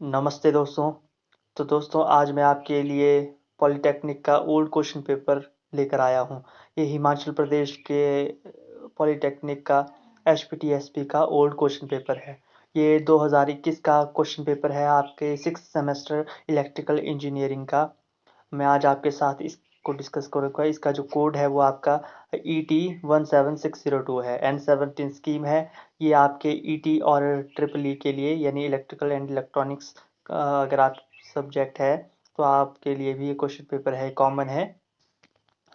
नमस्ते दोस्तों। तो दोस्तों आज मैं आपके लिए पॉलिटेक्निक का ओल्ड क्वेश्चन पेपर लेकर आया हूँ। ये हिमाचल प्रदेश के पॉलिटेक्निक का एचपीटीएसपी का ओल्ड क्वेश्चन पेपर है। ये 2021 का क्वेश्चन पेपर है आपके 6th सेमेस्टर इलेक्ट्रिकल इंजीनियरिंग का। मैं आज आपके साथ इसको डिस्कस करूँगा। इसका जो कोड है वो आपका ET17602 है। N17 स्कीम है। ये आपके ET और ट्रिपल ई के लिए यानी इलेक्ट्रिकल एंड इलेक्ट्रॉनिक्स अगर आप सब्जेक्ट है तो आपके लिए भी ये क्वेश्चन पेपर है, कॉमन है।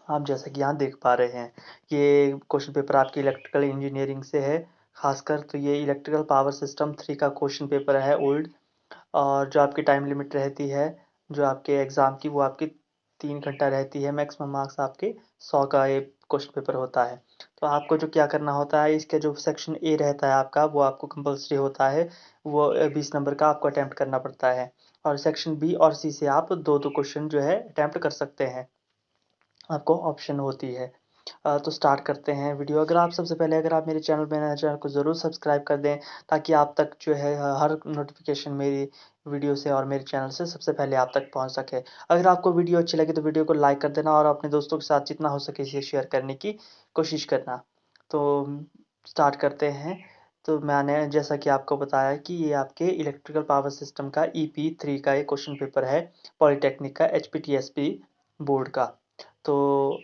आप जैसा कि यहाँ देख पा रहे हैं, ये क्वेश्चन पेपर आपकी इलेक्ट्रिकल इंजीनियरिंग से है। खासकर तो ये इलेक्ट्रिकल पावर सिस्टम 3 का क्वेश्चन पेपर है ओल्ड। और जो आपकी टाइम लिमिट रहती है जो आपके एग्ज़ाम की, वो आपकी 3 घंटा रहती है। मैक्सिमम मार्क्स आपके 100 का ये क्वेश्चन पेपर होता है। तो आपको जो क्या करना होता है, इसके जो सेक्शन ए रहता है आपका, वो आपको कंपल्सरी होता है। वो 20 नंबर का आपको अटैम्प्ट करना पड़ता है। और सेक्शन बी और सी से आप दो दो क्वेश्चन जो है अटैम्प्ट कर सकते हैं, आपको ऑप्शन होती है। तो स्टार्ट करते हैं वीडियो। अगर आप मेरे चैनल को ज़रूर सब्सक्राइब कर दें, ताकि आप तक जो है हर नोटिफिकेशन मेरी वीडियो से और मेरे चैनल से सबसे पहले आप तक पहुंच सके। अगर आपको वीडियो अच्छी लगे तो वीडियो को लाइक कर देना और अपने दोस्तों के साथ जितना हो सके इसे शेयर करने की कोशिश करना। तो स्टार्ट करते हैं। तो मैंने जैसा कि आपको बताया कि ये आपके इलेक्ट्रिकल पावर सिस्टम का EP3 का एक क्वेश्चन पेपर है, पॉलिटेक्निक का HPTSP बोर्ड का। तो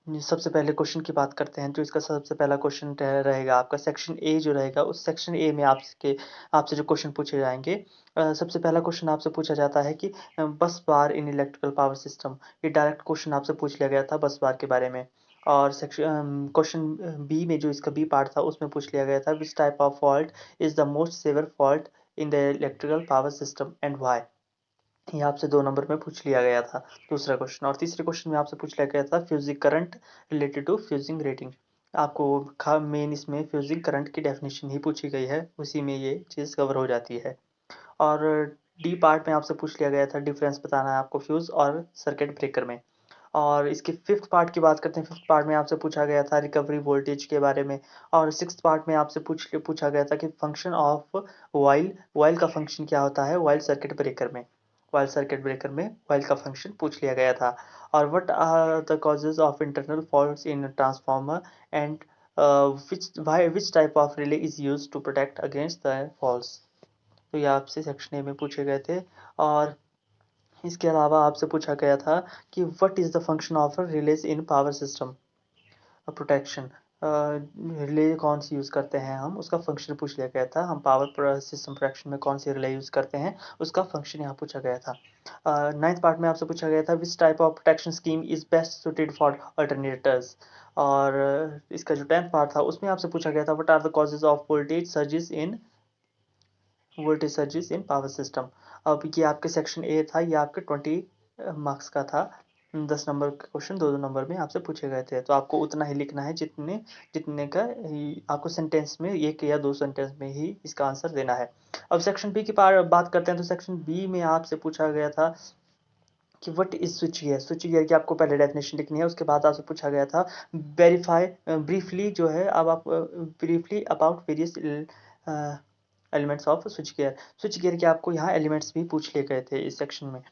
सबसे पहले क्वेश्चन की बात करते हैं। जो इसका सबसे पहला क्वेश्चन रहेगा आपका सेक्शन ए जो रहेगा, उस सेक्शन ए में आपसे जो क्वेश्चन पूछे जाएंगे। सबसे पहला क्वेश्चन आपसे पूछा जाता है कि बस बार इन इलेक्ट्रिकल पावर सिस्टम। ये डायरेक्ट क्वेश्चन आपसे पूछ लिया गया था बस बार के बारे में। और सेक्शन क्वेश्चन बी में जो इसका बी पार्ट था उसमें पूछ लिया गया था, which type of fault is the most severe fault in the electrical power system and why. ये आपसे 2 नंबर में पूछ लिया गया था दूसरा क्वेश्चन। और तीसरे क्वेश्चन में आपसे पूछ लिया गया था fusing current related to fusing rating. आपको मेन इसमें फ्यूजिंग करंट की डेफिनेशन ही पूछी गई है, उसी में ये चीज़ कवर हो जाती है। और डी पार्ट में आपसे पूछ लिया गया था डिफरेंस बताना है आपको फ्यूज और सर्किट ब्रेकर में। और इसके फिफ्थ पार्ट की बात करते हैं। फिफ्थ पार्ट में आपसे पूछा गया था रिकवरी वोल्टेज के बारे में। और सिक्स्थ पार्ट में आपसे पूछा गया था कि फंक्शन ऑफ वाइल वाइल का फंक्शन क्या होता है वाइल सर्किट ब्रेकर में। वाइल का फंक्शन पूछ लिया गया था। और what are the causes of internal faults in transformer and which type of relay is used to protect against the faults. तो ये आपसे सेक्शन ए में पूछे गए थे। और इसके अलावा आपसे पूछा गया था कि what is the function of release in power system protection. Relay कौन सी यूज़ करते हैं हम, उसका फंक्शन पूछ लिया गया था। हम पावर सिस्टम प्रोटेक्शन में कौन सी रिले यूज़ करते हैं, उसका फंक्शन यहाँ पूछा गया था। नाइन्थ पार्ट में आपसे पूछा गया था which type of protection scheme is best suited for alternators. और इसका जो 10th पार्ट था उसमें आपसे पूछा गया था what are the causes of voltage surges in power system. अब ये आपके सेक्शन ए था, ये आपके 20 मार्क्स का था। 10 नंबर के क्वेश्चन दो दो नंबर में आपसे पूछे गए थे। तो आपको उतना ही लिखना है जितने जितने का आपको सेंटेंस में, एक या दो सेंटेंस में ही इसका आंसर देना है। अब सेक्शन बी की बात करते हैं। तो सेक्शन बी में आपसे पूछा गया था कि what is switch gear. Switch gear की आपको पहले डेफिनेशन लिखनी है, उसके बाद आपसे पूछा गया था वेरीफाई ब्रीफली जो है। अब आप briefly about various elements off switch gear के आपको यहाँ एलिमेंट्स भी पूछ लिए गए थे इस सेक्शन में।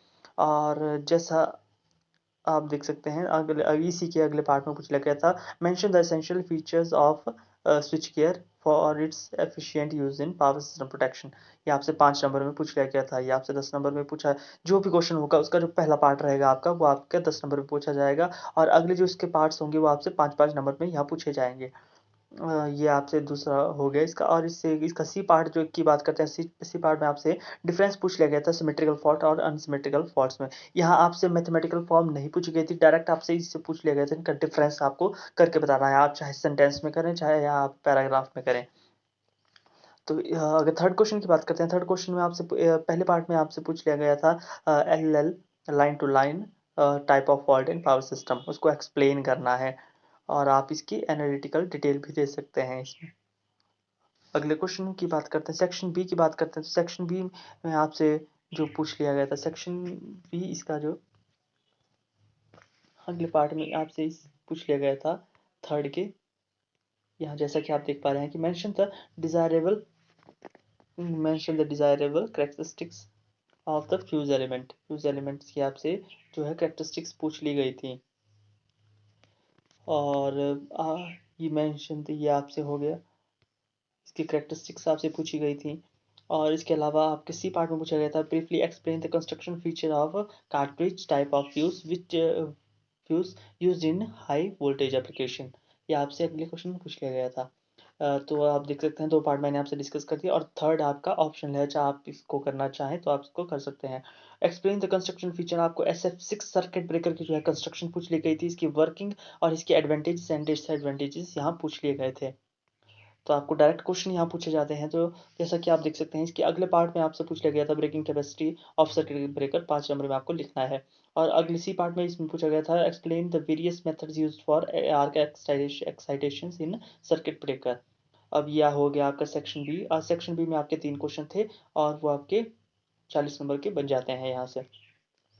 और जैसा आप देख सकते हैं इसी के अगले पार्ट में पूछ लिया गया था mention the essential features off switch gear for its efficient use in power system protection. ये आपसे 5 नंबर में पूछ लिया गया था। ये आपसे 10 नंबर में पूछा। जो भी क्वेश्चन होगा उसका जो पहला पार्ट रहेगा आपका, वो आपका 10 नंबर में पूछा जाएगा। और अगले जो इसके पार्ट्स होंगे वो आपसे 5-5 नंबर में यहाँ पूछे जाएंगे। ये आपसे दूसरा हो गया इसका। और इससे इसका सी पार्ट जो की बात करते हैं, सी पार्ट में आपसे डिफरेंस पूछ लिया गया था सिमेट्रिकल फॉल्ट और अनसिमेट्रिकल फॉल्ट्स में। यहाँ आपसे मैथमेटिकल फॉर्म नहीं पूछी गई थी, डायरेक्ट आपसे इससे पूछ लिया गया था इनका डिफरेंस आपको करके बताना है। आप चाहे सेंटेंस में करें चाहे या आप पैराग्राफ में करें। तो अगर थर्ड क्वेश्चन की बात करते हैं, थर्ड क्वेश्चन में आपसे पहले पार्ट में आपसे पूछ लिया गया था LL line to line type of fault in power system, उसको एक्सप्लेन करना है। और आप इसकी एनालिटिकल डिटेल भी दे सकते हैं इसमें। अगले क्वेश्चन की बात करते हैं, सेक्शन बी की बात करते हैं। तो सेक्शन बी में आपसे जो पूछ लिया गया था, सेक्शन बी इसका जो अगले पार्ट में आपसे इस पूछ लिया गया था थर्ड के। यहाँ जैसा कि आप देख पा रहे हैं कि mention the desirable mention the desirable characteristics of the fuse element. Fuse elements की आपसे जो है कैरेक्टरिस्टिक्स पूछ ली गई थी। और ये मेंशन ये आपसे हो गया, इसकी कैरेक्टरिस्टिक्स आपसे पूछी गई थी। और इसके अलावा आपके सी पार्ट में पूछा गया था, briefly explain the construction feature of cartridge type of fuse which fuse used in high voltage application. ये आपसे अगले क्वेश्चन में पूछ लिया गया था। तो आप देख सकते हैं 2 पार्ट मैंने आपसे डिस्कस कर दिया और थर्ड आपका ऑप्शन है, चाहे आप इसको करना चाहें तो आप इसको कर सकते हैं। एक्सप्लेन द कंस्ट्रक्शन फीचर, आपको SF6 सर्किट ब्रेकर की जो है कंस्ट्रक्शन पूछ ली गई थी, इसकी वर्किंग और इसके एडवांटेजेस एंड डिसएडवांटेजेस यहाँ पूछ लिए गए थे। तो आपको डायरेक्ट क्वेश्चन यहाँ पूछे जाते हैं। तो जैसा कि आप देख सकते हैं, इसके अगले पार्ट में आपसे पूछ लिया गया था breaking capacity of circuit breaker, 5 number में आपको लिखना है। और अगले सी पार्ट में इसमें पूछा गया था, explain the various methods used for arc extinctions in circuit breaker. अब यह हो गया आपका सेक्शन बी। और सेक्शन बी में आपके 3 क्वेश्चन थे और वो आपके 40 नंबर के बन जाते हैं यहाँ से।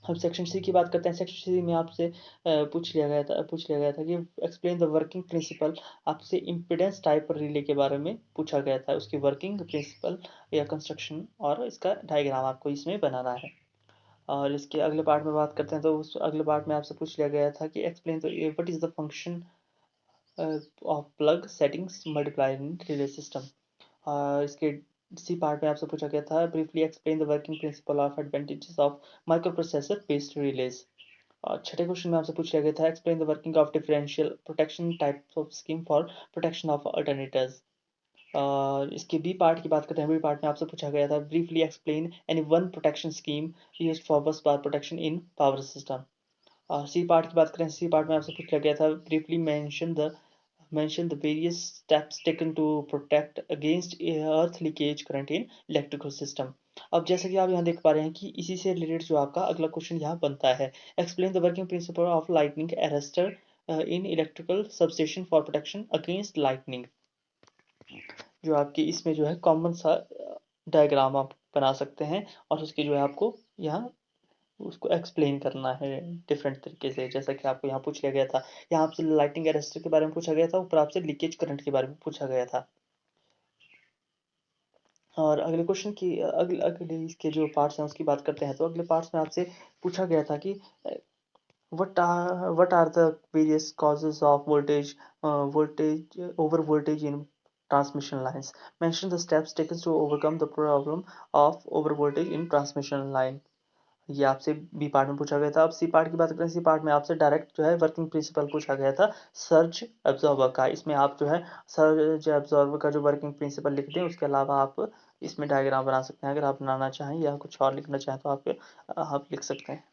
हम सेक्शन सी की बात करते हैं। सेक्शन सी में आपसे पूछ लिया गया था कि एक्सप्लेन द वर्किंग प्रिंसिपल। आपसे इम्पीडेंस टाइप रिले के बारे में पूछा गया था, उसकी वर्किंग प्रिंसिपल या कंस्ट्रक्शन और इसका डायग्राम आपको इसमें बनाना है। और इसके अगले पार्ट में बात करते हैं, तो उस अगले पार्ट में आपसे पूछ लिया गया था कि explain what is the function of plug settings multiplier in relay system. इसके सी पार्ट में आपसे पूछा गया था, briefly explain the working principle of advantages of microprocessor based release. और छठे क्वेश्चन में आपसे पूछ लिया गया था, explain the working of differential protection types of scheme for protection of alternators. और इसके बी पार्ट की बात करते हैं। बी पार्ट में आपसे पूछा गया था, briefly explain any one protection scheme used for बस बार प्रोटेक्शन इन पावर सिस्टम। और सी पार्ट की बात करें, सी पार्ट में आपसे पूछ लिया गया था, briefly mention the various steps taken to protect against earth leakage current in electrical system। अब जैसे कि आप यहाँ देख पा रहे हैं कि इसी से रिलेटेड जो आपका अगला क्वेश्चन यहाँ बनता है, explain the working principle of lightning arrester in electrical substation for protection against lightning. जो आपकी इसमें जो है कॉमन सा डायग्राम आप बना सकते हैं और उसकी जो है आपको यहाँ उसको एक्सप्लेन करना है डिफरेंट तरीके से। जैसा कि आपको यहाँ पूछ लिया गया था, यहाँ आपसे लाइटिंग अरेस्टर के बारे में पूछा गया था, ऊपर आपसे लीकेज करंट के बारे में पूछा गया था। और अगले क्वेश्चन की अगले इसके जो पार्ट्स हैं उसकी बात करते हैं। तो अगले पार्ट्स में आपसे पूछा गया था कि what are the various causes of voltage over voltage in transmission lines, mention the steps taken to overcome the problem of over voltage in transmission line। ये आपसे बी पार्ट में पूछा गया था। अब सी पार्ट की बात करें, सी पार्ट में आपसे डायरेक्ट जो है वर्किंग प्रिंसिपल पूछा गया था सर्ज एब्जॉर्बर का। इसमें आप जो है सर्ज एब्जॉर्बर का जो वर्किंग प्रिंसिपल लिख दें, उसके अलावा आप इसमें डायग्राम बना सकते हैं। अगर आप बनाना चाहें या कुछ और लिखना चाहें तो आप लिख सकते हैं।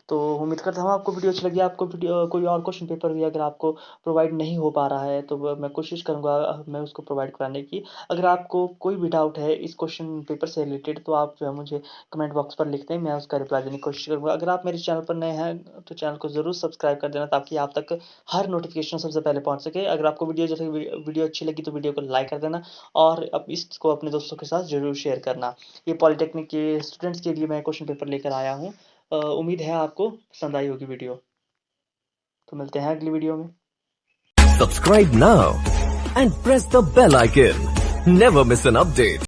तो उम्मीद करता हूँ आपको वीडियो अच्छी लगी। आपको वीडियो कोई और क्वेश्चन पेपर भी अगर आपको प्रोवाइड नहीं हो पा रहा है तो मैं कोशिश करूँगा मैं उसको प्रोवाइड कराने की। अगर आपको कोई भी डाउट है इस क्वेश्चन पेपर से रिलेटेड तो आप जो है मुझे कमेंट बॉक्स पर लिख दें, मैं उसका रिप्लाई देने की कोशिश करूँगा। अगर आप मेरे चैनल पर नए हैं तो चैनल को ज़रूर सब्सक्राइब कर देना ताकि आप तक हर नोटिफिकेशन सबसे पहले पहुँच सके। अगर आपको वीडियो अच्छी लगी तो वीडियो को लाइक कर देना और अब इसको अपने दोस्तों के साथ ज़रूर शेयर करना। ये पॉलिटेक्निक के स्टूडेंट्स के लिए मैं क्वेश्चन पेपर लेकर आया हूँ। उम्मीद है आपको पसंद आई होगी वीडियो। तो मिलते हैं अगली वीडियो में। Subscribe now and press the bell icon. Never miss an update.